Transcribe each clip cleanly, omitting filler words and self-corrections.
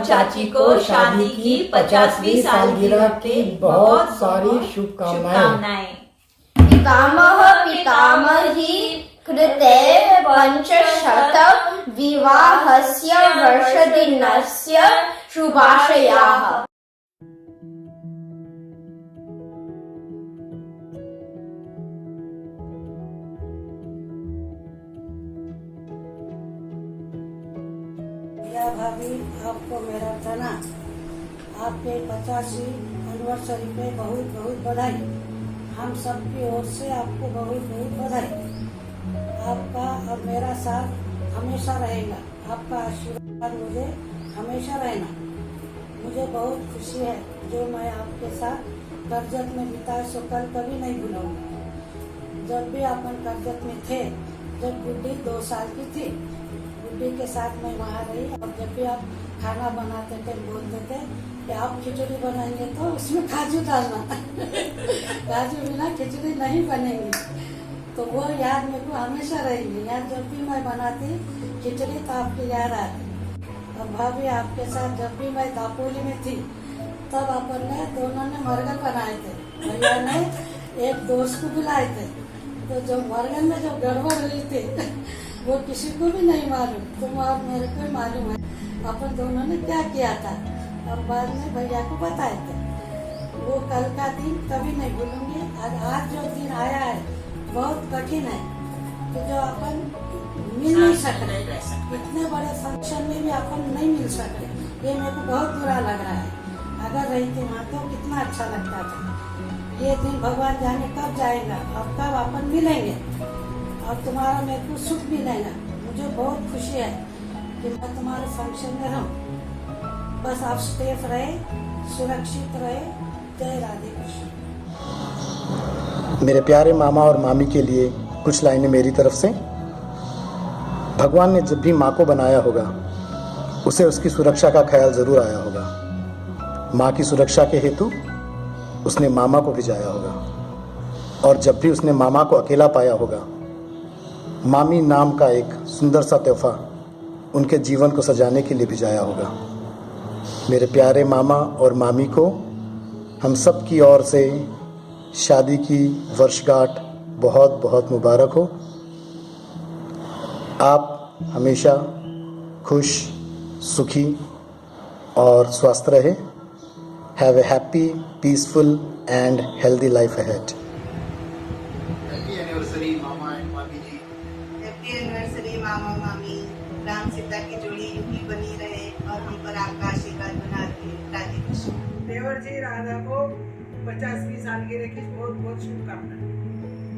और चाची को शादी की 50वीं सालगिरह की बहुत सारी शुभकामनाएं। पितामह पितामही कृते पंचशत विवाहस्य वर्षदिनस्य शुभाशयाः। भाभी, आपको मेरा प्रणाम। आपके 50वीं एनिवर्सरी पे बहुत बहुत बधाई। हम सबकी ओर से आपको बहुत बहुत बधाई। आपका और मेरा साथ हमेशा रहेगा। आपका आशीर्वाद मुझे हमेशा रहना। मुझे बहुत खुशी है जो मैं आपके साथ कर्जत में बिताए सो कल कभी नहीं भूलूंगा। जब भी अपन कर्जत में थे, जब गुड्डी 2 साल की थी, गुड्डी के साथ मैं वहाँ रही और जब भी आप खाना बनाते थे बोलते थे कि आप खिचड़ी बनाएंगे तो उसमें काजू डालना काजू बिना खिचड़ी नहीं बनेगी। तो वो याद मेरे को हमेशा रहेगी। याद जब भी मैं बनाती खिचड़ी तो आपकी याद आती। और भाभी, आपके साथ जब भी मैं दापोली में थी तब अपन ने दोनों ने मरगन बनाए थे। भैया ने एक दोस्त को बुलाए थे, तो जो मरगन में जो गड़बड़ हुई थी वो किसी को भी नहीं मालूम, तुम और मेरे को ही मालूम है अपन दोनों ने क्या किया था। और बाद में भैया को बताए थे। वो कल का दिन कभी नहीं भूलूंगी। आज जो दिन आया है बहुत कठिन है कि जो अपन मिल नहीं सक रहे, इतने बड़े फंक्शन में भी अपन नहीं मिल सक रहे। ये मेरे को बहुत बुरा लग रहा है। अगर रही थी वहाँ तो कितना अच्छा लगता था। ये दिन भगवान जाने कब जाएगा और कब अपन मिलेंगे और तुम्हारा मेरे को सुख भी मिलेगा। मुझे बहुत खुशी है कि मैं तुम्हारे फंक्शन में रहूं। बस आप सेफ रहे, सुरक्षित रहे। जय राधे कृष्ण। मेरे प्यारे मामा और मामी के लिए कुछ लाइनें मेरी तरफ से। भगवान ने जब भी माँ को बनाया होगा उसे उसकी सुरक्षा का ख्याल ज़रूर आया होगा। माँ की सुरक्षा के हेतु उसने मामा को भिजाया होगा, और जब भी उसने मामा को अकेला पाया होगा, मामी नाम का एक सुंदर सा तोहफा उनके जीवन को सजाने के लिए भिजाया होगा। मेरे प्यारे मामा और मामी को हम सब की ओर से शादी की वर्षगांठ बहुत बहुत मुबारक हो। आप हमेशा खुश, सुखी और स्वस्थ रहे। Have a happy, peaceful and healthy life ahead. Happy anniversary mama and मामी जी। हैप्पी एनिवर्सरी मामा मामी। राम सीता की जोड़ी यूं ही बनी रहे और हम पर आपका आशीर्वाद बना रहे। राधे कृष्ण। देवर जी राधा को 50वीं सालगिरह की बहुत बहुत शुभकामनाएं।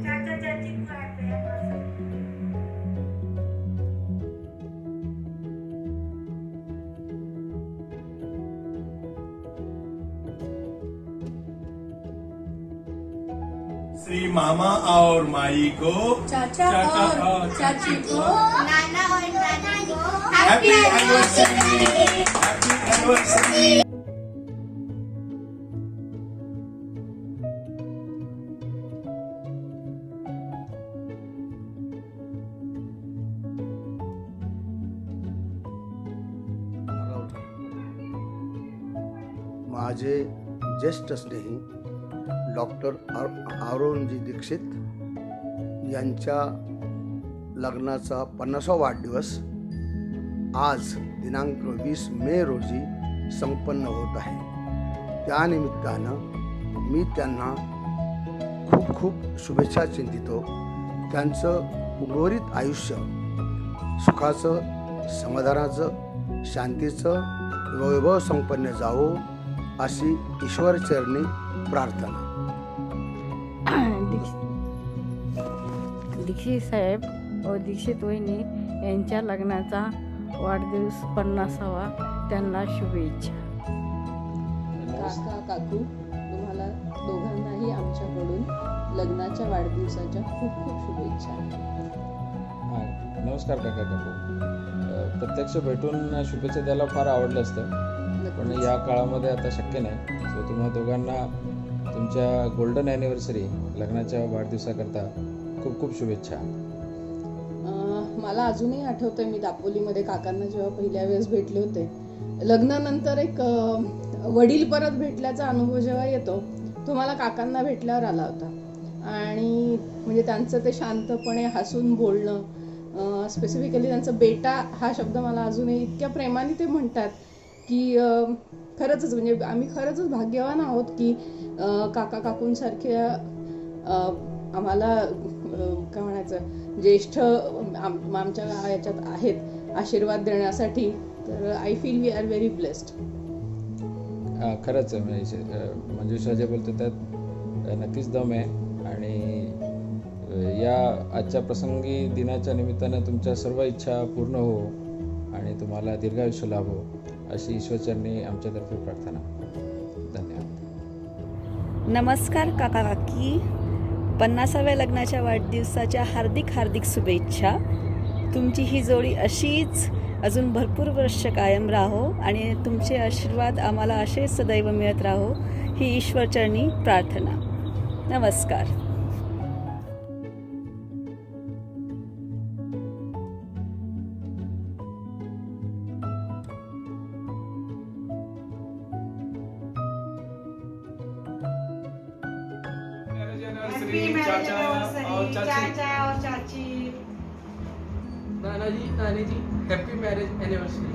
चाचा चाची को हैप्पी एनिवर्सरी। श्री मामा और माई को, चाचा और चाची को, नाना और नानी को हैप्पी एनिवर्सरी। Happy anniversary. माझे ज्येष्ठ स्नेही डॉक्टर अरुणजी दीक्षित यांच्या लग्नाचा 50वा वाढदिवस आज दिनांक 20 मे रोजी संपन्न होत आहे। त्यानिमित्तानं मी त्यांना खूप खूप शुभेच्छा चिंतितो। त्यांचं उर्वरित आयुष्य सुखाचं, समाधानाचं, शांतीचं, वैभव संपन्न जावो अशी ईश्वरचरणी प्रार्थना। दीक्षित साहेब व दीक्षित वहिनी यांच्या लग्नाचा वाढदिवस 50वा, त्यांना शुभेच्छा। काका काकू, तुम्हाला दोघांनाही आमच्याकडून लग्नाच्या वाढदिवसाच्या खूप खूप शुभेच्छा। नमस्कार काका काकू। प्रत्यक्ष भेटून शुभेच्छा द्यायला फार आवडलं असतं, पण या काळामध्ये आता शक्य नाही। सो तुम्हा दोघांना तुमच्या गोल्डन ॲनिव्हर्सरी लग्नाच्या वाढदिवसाकरता खूप खूप शुभेच्छा। मला अजूनही आठवतंय, मी दापोलीमध्ये काकांना जेव्हा पहिल्या वेळेस भेटले होते लग्नानंतर एक वडील परत भेटल्याचा अनुभव जेव्हा येतो तो मला काकांना भेटल्यावर आला होता. आणि म्हणजे त्यांचं ते शांतपणे हसून बोलणं, स्पेसिफिकली त्यांचं बेटा हा शब्द मला अजूनही इतक्या प्रेमाने ते म्हणतात की खरंच म्हणजे आम्ही खरंच भाग्यवान आहोत की काका काकूंसारख्या आम्हाला काय म्हणायचं ज्येष्ठ आमच्या याच्यात आहेत आशीर्वाद देण्यासाठी. तर I feel we are very blessed. खरंच आहे म्हणजे मंजुषा जे बोलते त्यात नक्कीच दम आहे. आणि या आजच्या प्रसंगी दिनाच्या निमित्तानं तुमच्या सर्व इच्छा पूर्ण हो आणि तुम्हाला दीर्घायुष्य लाभो अशी ईश्वरचरणी आमच्यातर्फे प्रार्थना. धन्यवाद. नमस्कार काका काकी, 50व्या लग्नाच्या वाढदिवसाच्या हार्दिक हार्दिक शुभेच्छा. तुमची ही जोडी अशीच अजून भरपूर वर्ष कायम राहो आणि तुमचे आशीर्वाद आम्हाला असेच सदैव मिळत राहो ही ईश्वरचरणी प्रार्थना. नमस्कार. चाचा और चाची, नानी जी हैप्पी मैरिज एनिवर्सरी.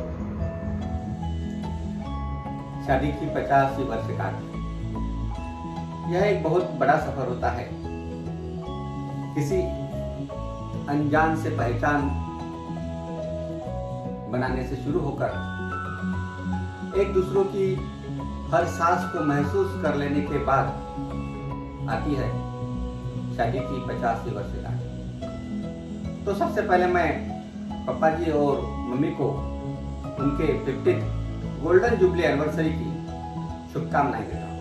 शादी की 50वीं वर्षगांठ यह एक बहुत बड़ा सफर होता है. किसी अनजान से पहचान बनाने से शुरू होकर एक दूसरों की हर सांस को महसूस कर लेने के बाद आती है शादी की 50वीं वर्षगांठ. तो सबसे पहले मैं पापा जी और मम्मी को उनके 50th गोल्डन जुबली एनिवर्सरी की शुभकामनाएं देता हूँ.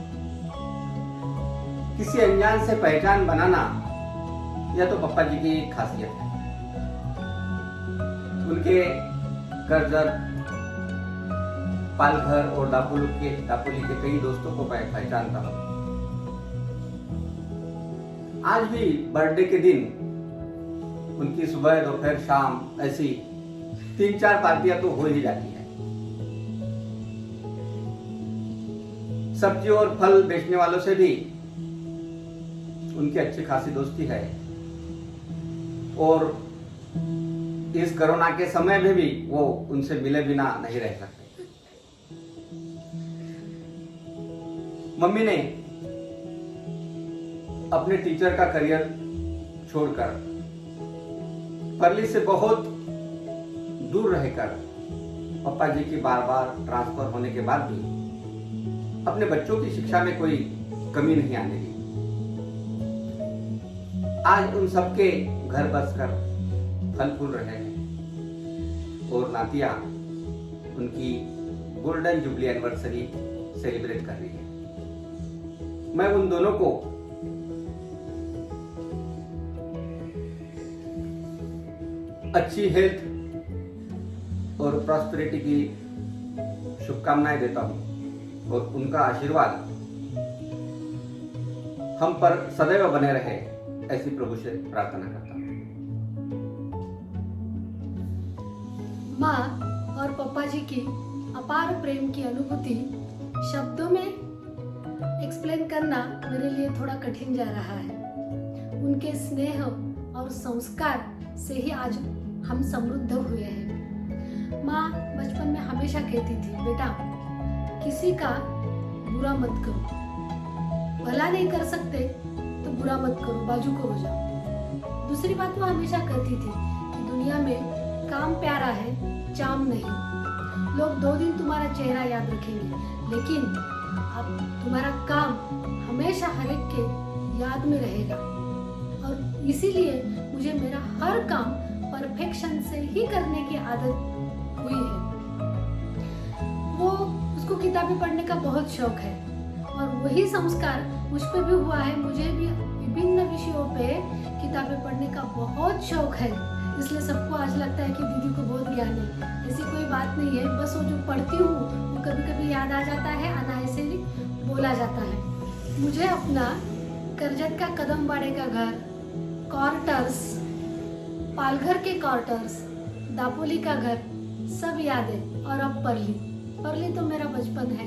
किसी अनजान से पहचान बनाना यह तो पापा जी की खासियत है. उनके कर्जत, पालघर और दापोली के कई दोस्तों को मैं पहचानता हूँ. आज भी बर्थडे के दिन उनकी सुबह दोपहर शाम ऐसी 3-4 पार्टियां तो हो ही जाती है. सब्जी और फल बेचने वालों से भी उनकी अच्छी खासी दोस्ती है और इस कोरोना के समय में भी वो उनसे मिले बिना नहीं रह सकते. मम्मी ने अपने टीचर का करियर छोड़कर परली से बहुत दूर रहकर पापा जी की बार बार ट्रांसफर होने के बाद भी अपने बच्चों की शिक्षा में कोई कमी नहीं आने दी. आज उन सबके घर बसकर फल फूल रहे हैं और नातिया उनकी गोल्डन जुबली एनिवर्सरी सेलिब्रेट कर रही है. मैं उन दोनों को अच्छी हेल्थ और प्रॉस्पेरिटी की शुभकामनाएं देता हूं और उनका आशीर्वाद हम पर सदैव बने रहे ऐसी प्रभु से प्रार्थना करता हूं. माँ और पापा जी की अपार प्रेम की अनुभूति शब्दों में एक्सप्लेन करना मेरे लिए थोड़ा कठिन जा रहा है. उनके स्नेह और संस्कार से ही आज हम समृद्ध हुए हैं. माँ बचपन में हमेशा कहती थी, बेटा किसी का बुरा मत करो, भला नहीं कर सकते तो बुरा मत करो, बाजू को हो जाओ. दूसरी बात वो हमेशा कहती थी कि दुनिया में काम प्यारा है, चाम नहीं. लोग 2 दिन तुम्हारा चेहरा याद रखेंगे, लेकिन अब तुम्हारा काम हमेशा हर एक के याद में रहेगा. और इसीलिए मुझे मेरा हर काम परफेक्शन से ही करने की आदत हुई है. वो उसको किताबें पढ़ने का बहुत शौक है और वही संस्कार मुझ पे भी हुआ है. मुझे भी विभिन्न विषयों पे किताबें पढ़ने का बहुत शौक है. इसलिए सबको आज लगता है कि दीदी को बहुत ज्ञान है. ऐसी कोई बात नहीं है, बस वो जो पढ़ती हूँ वो कभी कभी याद आ जाता है, अनायासे ही बोला जाता है. मुझे अपना करजत का कदमबाड़े का घर, क्वार्टर्स, पालघर के क्वार्टर्स, दापोली का घर सब याद है. और अब परली परली तो मेरा बचपन है।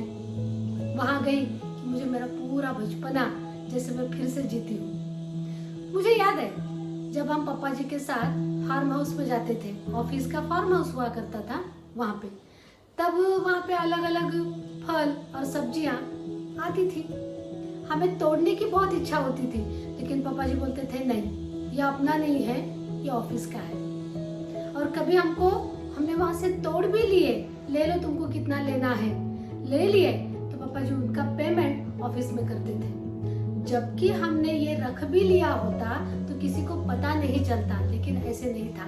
वहां गई कि मुझे मेरा पूरा बचपना जैसे मैं फिर से जीती हूँ। मुझे याद है जब हम पापा जी के साथ फार्म हाउस में जाते थे, ऑफिस का फार्म हाउस हुआ करता था वहाँ पे, तब वहाँ पे अलग अलग फल और सब्जियाँ आती थी। हमें तोड़ने की बहुत इच्छा होती थी, लेकिन पापा जी बोलते थे नहीं, ये अपना नहीं है, ये ऑफिस का है। और कभी हमने वहाँ से तोड़ भी लिए, ले लो तुमको कितना लेना है, ले लिए तो पापा जी उनका पेमेंट ऑफिस में करते थे। जबकि हमने ये रख भी लिया होता तो किसी को पता नहीं चलता, लेकिन ऐसे नहीं था।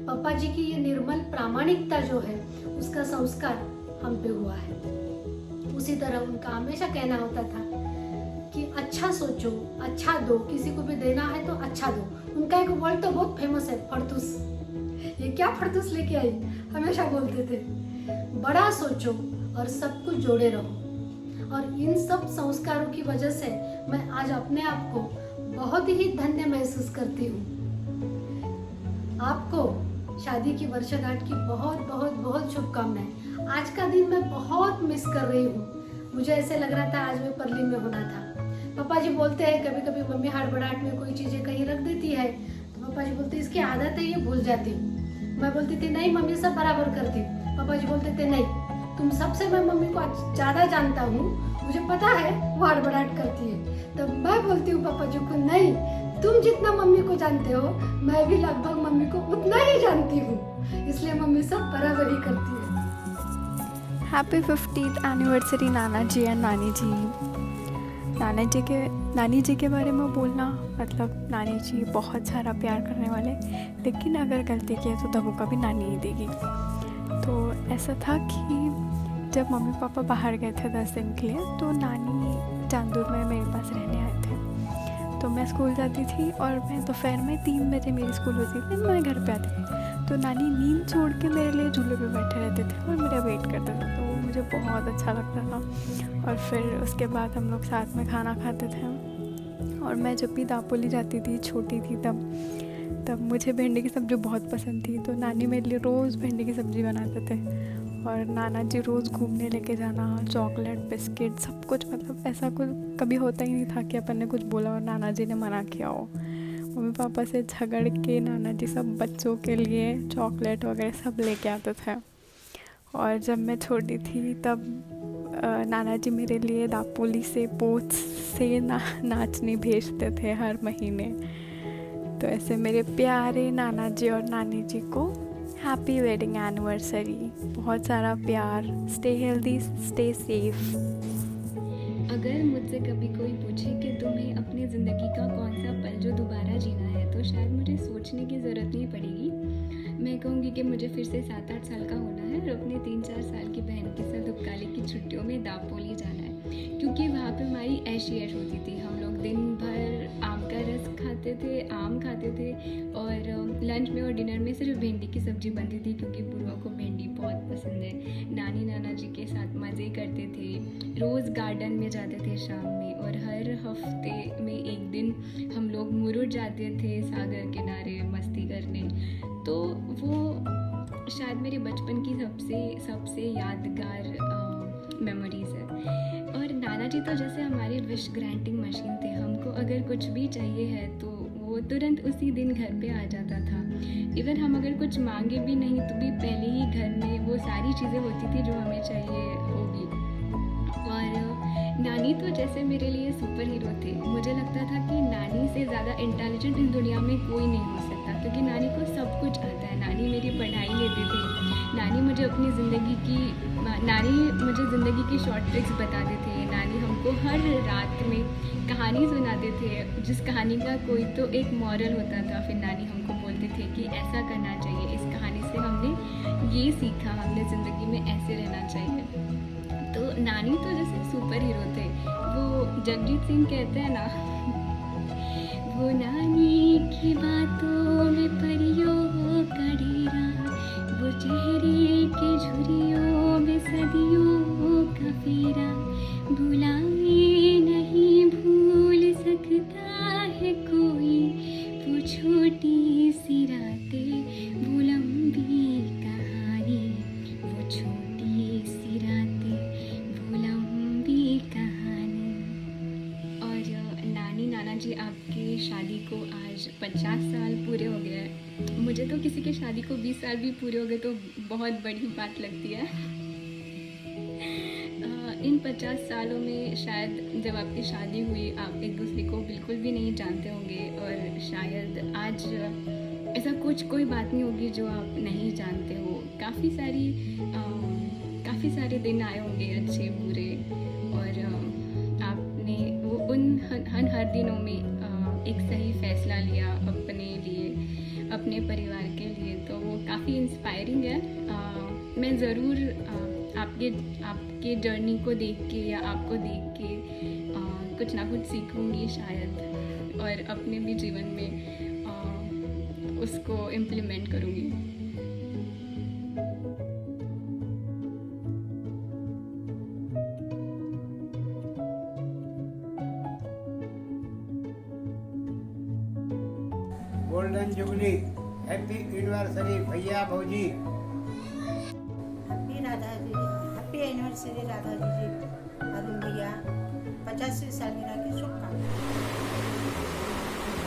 पापा जी की ये निर्मल प्रामाणिकता जो है, उसका संस्कार हम पे हुआ है। उसी तरह उनका हमेशा कहना होता था कि अच्छा सोचो, अच्छा दो, किसी को भी देना है तो अच्छा दो। उनका एक वर्ड तो बहुत फेमस है, फड़तूस। ये क्या फड़तूस लेके आई, हमेशा बोलते थे बड़ा सोचो और सब कुछ जोड़े रहो। और इन सब संस्कारों की वजह से मैं आज अपने आप को बहुत ही धन्य महसूस करती हूँ। आपको शादी की वर्षगांठ की बहुत बहुत बहुत शुभकामनाएं। आज का दिन मैं बहुत मिस कर रही हूँ। मुझे ऐसे लग रहा था आज मैं परली में होना था। पापा जी बोलते हैं कभी कभी मम्मी हड़बड़ाहट में कोई चीजें कहीं रख देती है, तो पापा जी बोलते इसकी आदत है, ये भूल जाती हूँ। मैं बोलती थी नहीं मम्मी सब बराबर करती। पापा जी बोलते थे नहीं, तुम सबसे मैं मम्मी को ज्यादा जानता हूँ, मुझे पता है वो हड़बड़ाहट करती है। तो मैं बोलती हूँ पापा जी को नहीं, तुम जितना मम्मी को जानते हो मैं भी लगभग मम्मी को उतना ही जानती हूँ, इसलिए मम्मी सब बराबर ही करती है। Happy 50th anniversary Nana ji and नानी जी। नानी जी के बारे में बोलना मतलब नानी जी बहुत सारा प्यार करने वाले, लेकिन अगर गलती किया तो धबोका भी नानी ही देगी। तो ऐसा था कि जब मम्मी पापा बाहर गए थे 10 दिन के लिए, तो नानी चांदूर में मेरे पास रहने आए थे। तो मैं स्कूल जाती थी और मैं दोपहर में 3 बजे मेरी स्कूल होती थी, मैं घर पे आती थी। तो नानी नींद छोड़ के मेरे लिए झूले पे बैठे रहते थे और मेरा वेट करते थे, तो मुझे बहुत अच्छा लगता था। और फिर उसके बाद हम लोग साथ में खाना खाते थे। और मैं जब भी दापोली जाती थी, छोटी थी तब मुझे भिंडी की सब्ज़ी बहुत पसंद थी। तो नानी मेरे लिए रोज़ भिंडी की सब्ज़ी बनाते थे और नाना जी रोज़ घूमने लेके जाना, चॉकलेट बिस्किट सब कुछ। मतलब ऐसा कुछ कभी होता ही नहीं था कि अपन ने कुछ बोला और नाना जी ने मना किया हो। मम्मी पापा से झगड़ के नाना जी सब बच्चों के लिए चॉकलेट वगैरह सब लेके आते थे। और जब मैं छोटी थी तब नाना जी मेरे लिए दापोली से पोच से नाचने भेजते थे हर महीने। तो ऐसे मेरे प्यारे नाना जी और नानी जी को हैप्पी वेडिंग एनिवर्सरी, बहुत सारा प्यार, स्टे हेल्दी, स्टे सेफ। अगर मुझसे कभी कोई पूछे कि तुम्हें अपनी ज़िंदगी का कौन सा पल जो दोबारा जीना है, तो शायद मुझे सोचने की ज़रूरत नहीं पड़ेगी। मैं कहूँगी कि मुझे फिर से 7-8 साल का होना है और अपने 3-4 साल की बहन के साथ उपकाली की छुट्टियों में दापोली जाना है, क्योंकि वहाँ पे हमारी ऐशी ऐश होती थी। हम लोग दिन भर आम का रस खाते थे, आम खाते थे और लंच में और डिनर में सिर्फ भिंडी की सब्ज़ी बनती थी, क्योंकि बुढ़वा को भिंडी बहुत पसंद है। नानी नाना जी के साथ मज़े करते थे, रोज़ गार्डन में जाते थे शाम में, और हर हफ्ते में एक दिन हम लोग मुरुड जाते थे सागर किनारे मस्ती करने। तो वो शायद मेरे बचपन की सबसे यादगार मेमोरीज़ है। और नाना जी तो जैसे हमारे विश ग्रांटिंग मशीन थे। हमको अगर कुछ भी चाहिए है तो वो तुरंत उसी दिन घर पे आ जाता था। इवन हम अगर कुछ मांगे भी नहीं तो भी पहले ही घर में वो सारी चीज़ें होती थी जो हमें चाहिए होगी। और नानी तो जैसे मेरे लिए सुपर हीरो थे। मुझे लगता था कि नानी से ज़्यादा इंटेलिजेंट इस दुनिया में कोई नहीं हो सकता, क्योंकि नानी को सब कुछ आता है। नानी मेरी पढ़ाई लेते थे, नानी मुझे ज़िंदगी की शॉर्ट ट्रिक्स बताते थे, नानी हमको हर रात में कहानी सुनाते थे, जिस कहानी का कोई तो एक मॉरल होता था। फिर नानी हमको बोलते थे कि ऐसा करना चाहिए, इस कहानी से हमने ये सीखा, हमने ज़िंदगी में ऐसे रहना चाहिए। तो नानी तो जैसे सुपर हीरो थे। वो जगजीत सिंह कहते हैं ना, वो नानी की बातों में परियों का डेरा, वो चेहरे के झुर्रियों में सदियों का फेरा, भुलाए नहीं भूल सकता है कोई, वो छोटी सी रातें, वो लंबी कहानी, वो छोटी सी रातें। नाना जी, आपकी शादी को आज 50 साल पूरे हो गए हैं। मुझे तो किसी की शादी को 20 साल भी पूरे हो गए तो बहुत बड़ी बात लगती है। इन 50 सालों में शायद जब आपकी शादी हुई आप एक दूसरे को बिल्कुल भी नहीं जानते होंगे, और शायद आज ऐसा कोई बात नहीं होगी जो आप नहीं जानते हो। काफ़ी सारे दिन आए होंगे अच्छे बुरे, और आपने वो उन हर दिनों में एक सही फैसला लिया अपने लिए, अपने परिवार के लिए, तो वो काफ़ी इंस्पायरिंग है। मैं ज़रूर आपके जर्नी को देख के या आपको देख के कुछ ना कुछ सीखूंगी शायद, और अपने भी जीवन में उसको इम्प्लीमेंट करूँगी। गोल्डन जुबली, हैप्पी एनिवर्सरी भैया भौजी। हैप्पी एनिवर्सरी राधा जी, अरुण भैया, 50वीं सालगिरह की शुभकामनाएं।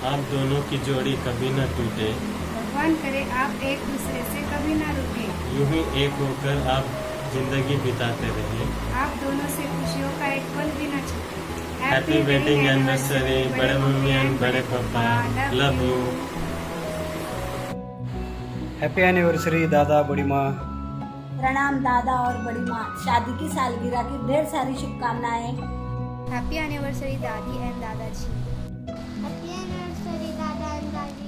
आप दोनों की जोड़ी कभी न टूटे, भगवान करे आप एक दूसरे से कभी ना रूठे, यूं ही एक होकर आप जिंदगी बिताते रहिए। आप दोनों से खुशियों का एक पल भी न छूटे। हैप्पी वेडिंग एनिवर्सरी बड़े मम्मी एंड बड़े पापा, लव यू। हैप्पी एनिवर्सरी दादा बड़ी माँ। प्रणाम दादा और बड़ी माँ, शादी की सालगिरह की ढेर सारी शुभकामनाएं। हैप्पी एनिवर्सरी दादी एंड दादाजी। हैप्पी एनिवर्सरी दादा एंड दादी।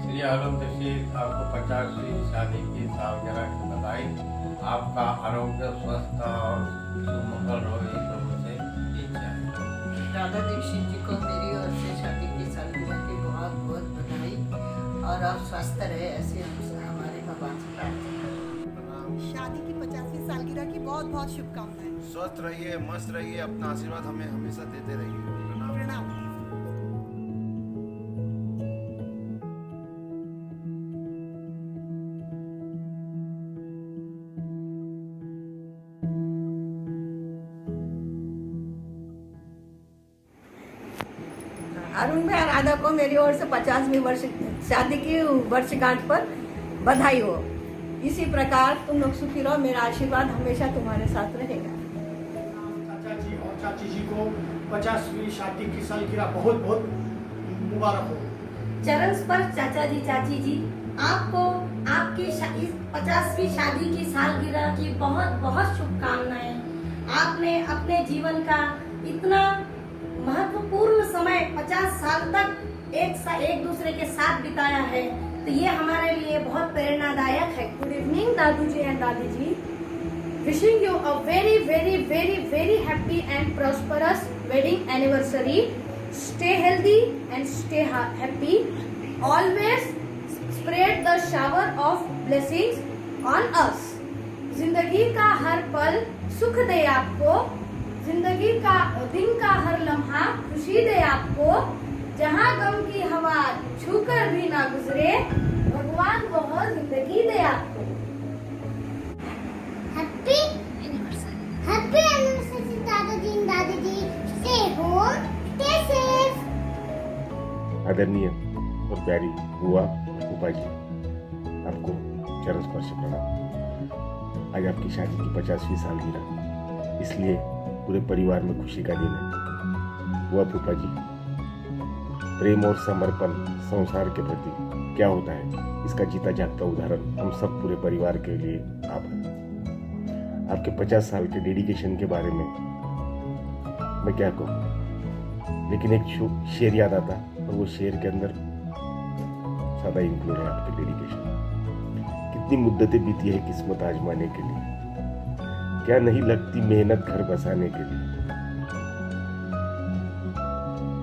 श्री आलम तशीर, आपको 50वीं शादी की सालगिरह की बधाई। आपका आरोग्य स्वस्थ और सुमंगल हो, ये प्रभु से इच्छा है। राधा दीक्षित जी को मेरी ओर से शादी की सालगिरह की बहुत बहुत बधाई, और आप स्वस्थ रहे ऐसे हमारे भगवान से प्रार्थना। शादी की 50वीं सालगिरह की बहुत बहुत शुभकामनाएं। स्वस्थ रहिए, मस्त रहिए, अपना आशीर्वाद हमें हमेशा देते रहिए। प्रणाम। अरुण भाई राधा को मेरी ओर से 50वीं वर्ष शादी की वर्षगांठ पर बधाई हो। इसी प्रकार तुम लोग सुखी रहो, मेरा आशीर्वाद हमेशा तुम्हारे साथ रहेगा। चाचा जी और चाची जी को 50वीं शादी की सालगिरह बहुत बहुत मुबारक हो। चरण स्पर्श चाचा जी चाची जी, आपको आपकी इस 50वीं शादी की सालगिरह की बहुत बहुत शुभकामनाएं। आपने अपने जीवन का इतना महत्वपूर्ण समय 50 साल तक एक दूसरे के साथ बिताया है, तो ये हमारे लिए बहुत प्रेरणादायक है। गुड इवनिंग दादू जी एंड दादी जी, wishing you a very very very very happy and prosperous wedding anniversary. Stay healthy and stay happy, always spread the shower of blessings on us. जिंदगी का हर पल सुख दे आपको, जिंदगी का दिन का हर लम्हा खुशी दे आपको। जहाँ गम की हवा छूकर भी ना गुजरे, भगवान वह जिंदगी दे आपको। हैप्पी एनिवर्सरी दादाजी एंड दादी जी। Stay home, stay safe. आदरणीय और प्यारी बुआ फूफा जी, आपको चरण स्पर्श प्रणाम। आज आपकी शादी की 50वीं सालगिरह, इसलिए पूरे परिवार में खुशी का दिन है। बुआ फूफा जी, प्रेम और समर्पण संसार के प्रति क्या होता है, इसका जीता जागता उदाहरण हम सब पूरे परिवार के लिए आप हैं। आपके 50 साल के डेडिकेशन के बारे में मैं क्या कहूँ, लेकिन एक शेर याद आता, और वो शेर के अंदर सादा इंक्लूड है आपके डेडिकेशन। कितनी मुद्दतें बीती है किस्मत आजमाने के लिए, क्या नहीं लगती मेहनत घर बसाने के लिए।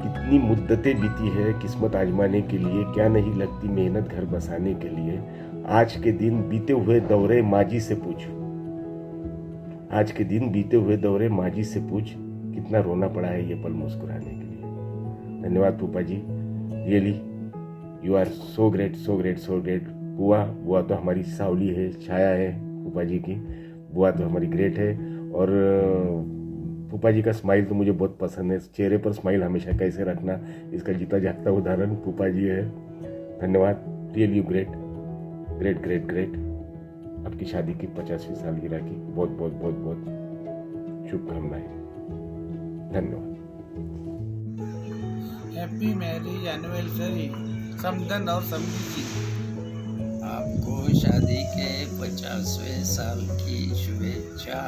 कितनी मुद्दतें बीती है किस्मत आजमाने के लिए, क्या नहीं लगती मेहनत घर बसाने के लिए। आज के दिन बीते हुए दौरे माजी से पूछ, आज के दिन बीते हुए दौरे माजी से पूछ, कितना रोना पड़ा है ये पल मुस्कुराने के लिए। धन्यवाद फूफा जी, really you are so great so great so great. बुआ तो हमारी सावली है, छाया है। फूफा जी की। बुआ तो हमारी ग्रेट है, और फूफा जी का स्माइल तो मुझे बहुत पसंद है। चेहरे पर स्माइल हमेशा कैसे रखना, इसका जीता जागता उदाहरण फूफा जी है। धन्यवाद, really great great great great. आपकी शादी की 50वीं सालगिरह की बहुत बहुत बहुत बहुत शुभकामनाएं। धन्यवाद। हैप्पी मैरिज एनिवर्सरी समदन और समृद्धि। आपको शादी के 50वें साल की शुभेच्छा।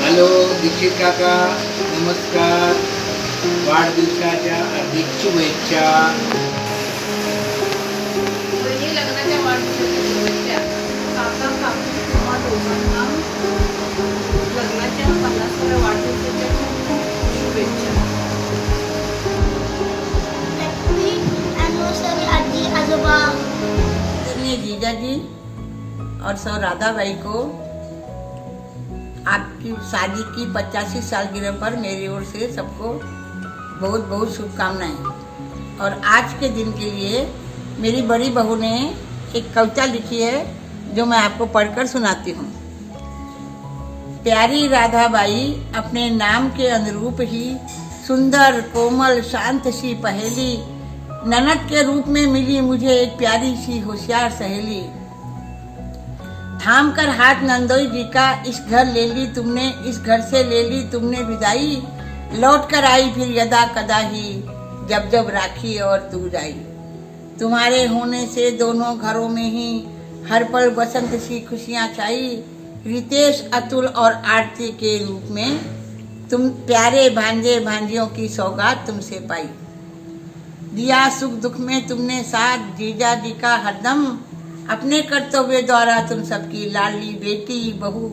हॅलो दीक्षित काका, नमस्कार. वाढदिवसाच्या हार्दिक शुभेच्छा. लग्नाच्या वाढदिवसाच्या शुभेच्छा. काका काकू तुम्हा दोघांना लग्नाच्या 50व्या वाढदिवसाच्या खूप शुभेच्छा. हैप्पी एनिवर्सरी आजी आजोबा. जीजा जी और सौ राधाबाई को आपकी शादी की 85वीं सालगिरह पर मेरी ओर से सबको बहुत बहुत शुभकामनाएं। और आज के दिन के लिए मेरी बड़ी बहू ने एक कविता लिखी है जो मैं आपको पढ़कर सुनाती हूँ। प्यारी राधाबाई अपने नाम के अनुरूप ही सुंदर कोमल शांत सी पहेली, ननद के रूप में मिली मुझे एक प्यारी सी होशियार सहेली। थाम कर हाथ नंदोई जी का इस घर ले ली तुमने, इस घर से ले ली तुमने विदाई, लौट कर आई फिर यदा कदा ही जब जब राखी और दूर आई। तुम्हारे होने से दोनों घरों में ही हर पल बसंत सी खुशियाँ छाई। रितेश, अतुल और आरती के रूप में तुम प्यारे भांजे भांजियों की सौगात तुमसे पाई। दिया सुख दुख में तुमने साथ जीजा जी का हरदम, अपने कर्तव्य द्वारा तुम सबकी लाडली बेटी बहू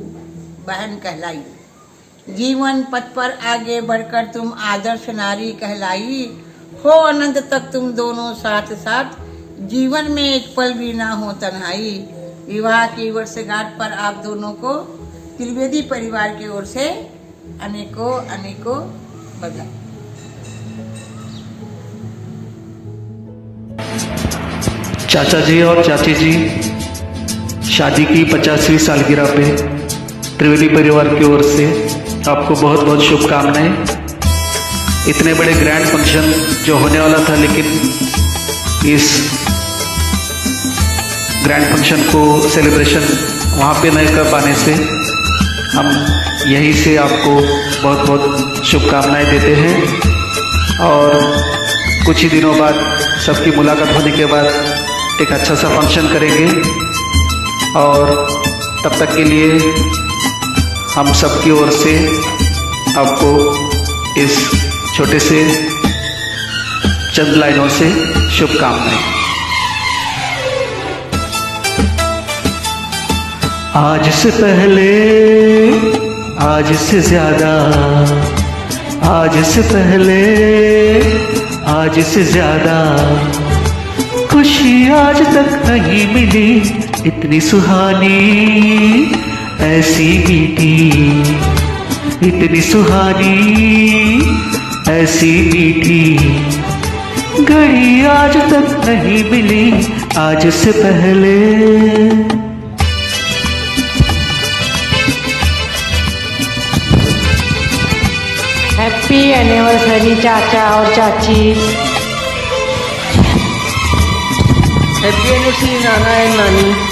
बहन कहलाई। जीवन पथ पर आगे बढ़कर तुम आदर्श नारी कहलाई। हो अनंत तक तुम दोनों साथ साथ, जीवन में एक पल भी ना हो तन्हाई। विवाह की वर्षगांठ पर आप दोनों को त्रिवेदी परिवार की ओर से अनेकों अनेकों बधाई। चाचा जी और चाची जी, शादी की 50वीं सालगिरह पे त्रिवेदी परिवार की ओर से आपको बहुत बहुत शुभकामनाएं। इतने बड़े ग्रैंड फंक्शन जो होने वाला था, लेकिन इस ग्रैंड फंक्शन को सेलिब्रेशन वहाँ पे नहीं कर पाने से हम यहीं से आपको बहुत बहुत शुभकामनाएं देते हैं। और कुछ ही दिनों बाद सबकी मुलाकात होने के बाद एक अच्छा सा फंक्शन करेंगे, और तब तक के लिए हम सबकी ओर से आपको इस छोटे से चंद लाइनों से शुभकामनाएं। आज से पहले, आज से ज्यादा, आज से पहले, आज से ज्यादा खुशी आज तक नहीं मिली, इतनी सुहानी ऐसी मीठी, इतनी सुहानी ऐसी मीठी घड़ी आज तक नहीं मिली आज से पहले। हैप्पी एनिवर्सरी चाचा और चाची। हैप्पी एनिवर्सरी नाना एंड नानी।